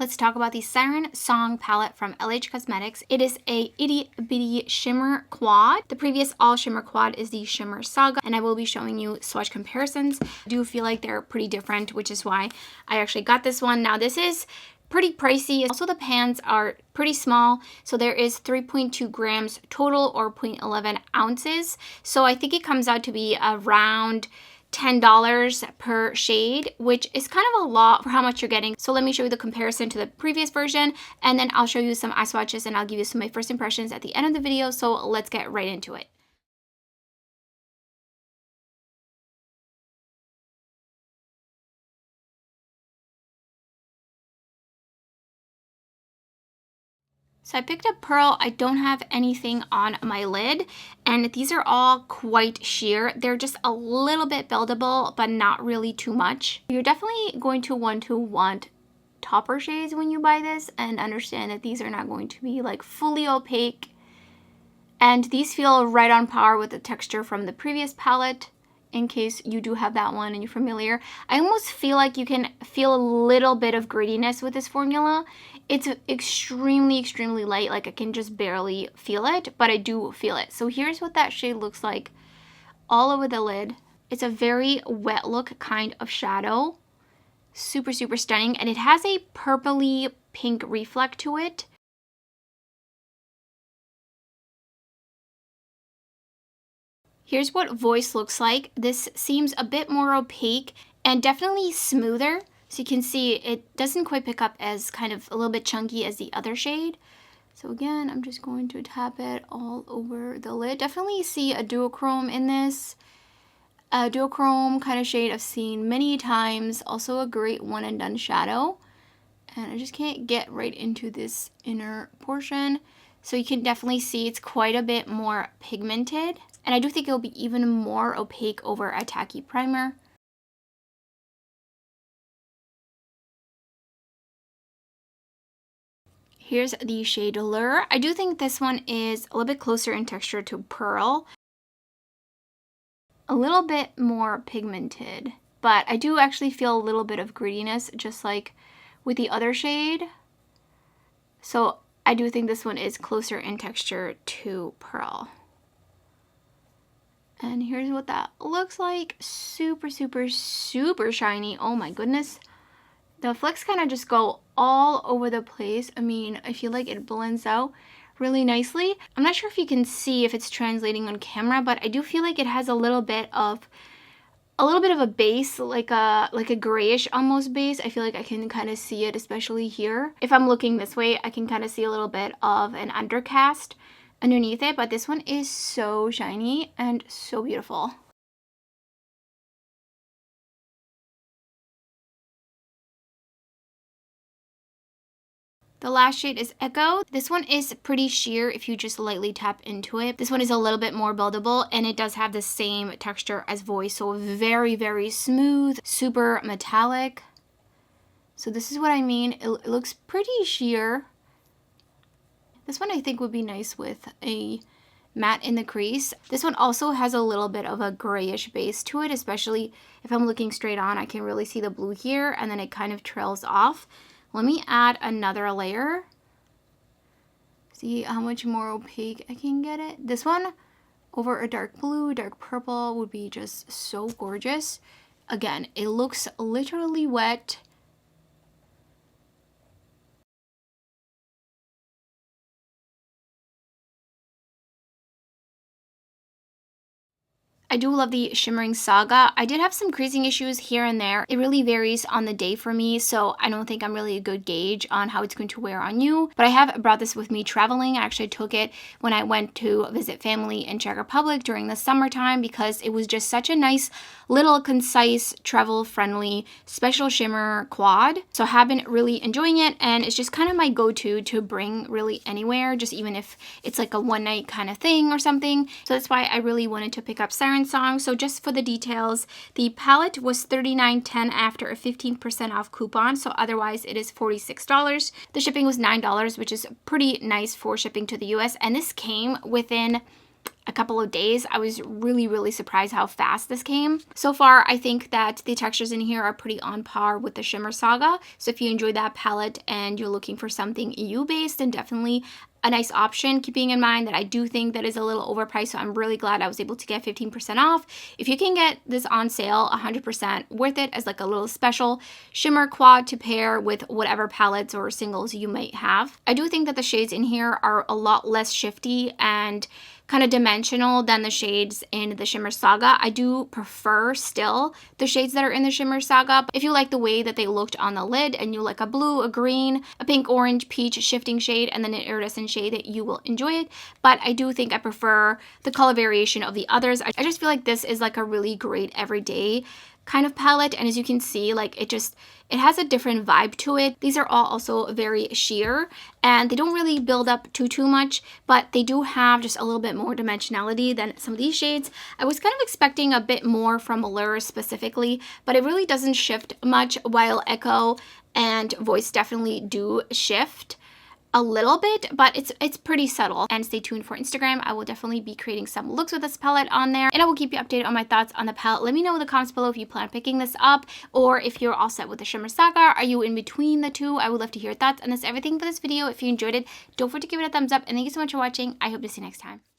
let's talk about the Siren Song palette from LH Cosmetics. It is a itty bitty shimmer quad. The previous all shimmer quad is the Shimmer Saga, and I will be showing you swatch comparisons. I do feel like they're pretty different, which is why I actually got this one. Now this is pretty pricey. Also the pans are pretty small, so there is 3.2 grams total or 0.11 ounces. So I think it comes out to be around $10 per shade, which is kind of a lot for how much you're getting. So let me show you the comparison to the previous version, and then I'll show you some eye swatches and I'll give you some of my first impressions at the end of the video. So let's get right into it. So I picked up Pearl. I don't have anything on my lid, and these are all quite sheer. They're just a little bit buildable, but not really too much. You're definitely going to want topper shades when you buy this, and understand that these are not going to be like fully opaque. And these feel right on par with the texture from the previous palette, in case you do have that one and you're familiar. I almost feel like you can feel a little bit of grittiness with this formula. It's extremely, extremely light. Like I can just barely feel it, but I do feel it. So here's what that shade looks like all over the lid. It's a very wet look kind of shadow. Super, super stunning. And it has a purpley pink reflect to it. Here's what voice looks like. This seems a bit more opaque and definitely smoother. So you can see it doesn't quite pick up as kind of a little bit chunky as the other shade. So again, I'm just going to tap it all over the lid. Definitely see a duochrome in this. A duochrome kind of shade I've seen many times. Also a great one and done shadow. And I just can't get right into this inner portion. So you can definitely see it's quite a bit more pigmented. And I do think it'll be even more opaque over a tacky primer. Here's the shade Allure. I do think this one is a little bit closer in texture to Pearl. A little bit more pigmented, but I do actually feel a little bit of grittiness, just like with the other shade. So I do think this one is closer in texture to Pearl. And here's what that looks like. Super, super, super shiny. Oh my goodness. The flecks kind of just go all over the place. I mean, I feel like it blends out really nicely. I'm not sure if you can see if it's translating on camera, but I do feel like it has a little bit of a base, like a grayish almost base. I feel like I can kind of see it, especially here. If I'm looking this way, I can kind of see a little bit of an undercast underneath it, but this one is so shiny and so beautiful. The last shade is Echo. This one is pretty sheer if you just lightly tap into it. This one is a little bit more buildable, and it does have the same texture as Voice, so very, very smooth, super metallic. So this is what I mean. It looks pretty sheer. This one I think would be nice with a matte in the crease. This one also has a little bit of a grayish base to it, especially if I'm looking straight on. I can really see the blue here, and then it kind of trails off. Let me add another layer. See how much more opaque I can get it. This one over a dark blue, dark purple would be just so gorgeous. Again, it looks literally wet. I do love the Shimmering Saga. I did have some creasing issues here and there. It really varies on the day for me, so I don't think I'm really a good gauge on how it's going to wear on you. But I have brought this with me traveling. I actually took it when I went to visit family in Czech Republic during the summertime because it was just such a nice little concise travel-friendly special shimmer quad. So I have been really enjoying it, and it's just kind of my go-to to bring really anywhere, just even if it's like a one-night kind of thing or something. So that's why I really wanted to pick up Siren Song. So just for the details, the palette was $39.10 after a 15% off coupon, so otherwise it is $46. The shipping was $9, which is pretty nice for shipping to the US, and this came within a couple of days. I was really surprised how fast this came. So far, I think that the textures in here are pretty on par with the Shimmer Saga. So if you enjoy that palette and you're looking for something EU based, then definitely a nice option, keeping in mind that I do think that is a little overpriced, so I'm really glad I was able to get 15% off. If you can get this on sale, 100% worth it as like a little special shimmer quad to pair with whatever palettes or singles you might have. I do think that the shades in here are a lot less shifty and kind of dimensional than the shades in the Shimmer Saga. I do prefer still the shades that are in the Shimmer Saga. If you like the way that they looked on the lid and you like a blue, a green, a pink, orange, peach shifting shade, and then an iridescent shade, that you will enjoy it. But I do think I prefer the color variation of the others. I just feel like this is like a really great everyday kind of palette, and as you can see, like it has a different vibe to it. These are all also very sheer, and they don't really build up too much, but they do have just a little bit more dimensionality than some of these shades. I was kind of expecting a bit more from Allure specifically, but it really doesn't shift much, while Echo and Voice definitely do shift a little bit, but it's pretty subtle. And stay tuned for Instagram. I will definitely be creating some looks with this palette on there, and I will keep you updated on my thoughts on the palette. Let me know in the comments below if you plan on picking this up, or if you're all set with the Shimmer Saga. Are you in between the two? I would love to hear your thoughts. And that's everything for this video. If you enjoyed it, don't forget to give it a thumbs up, and thank you so much for watching. I hope to see you next time.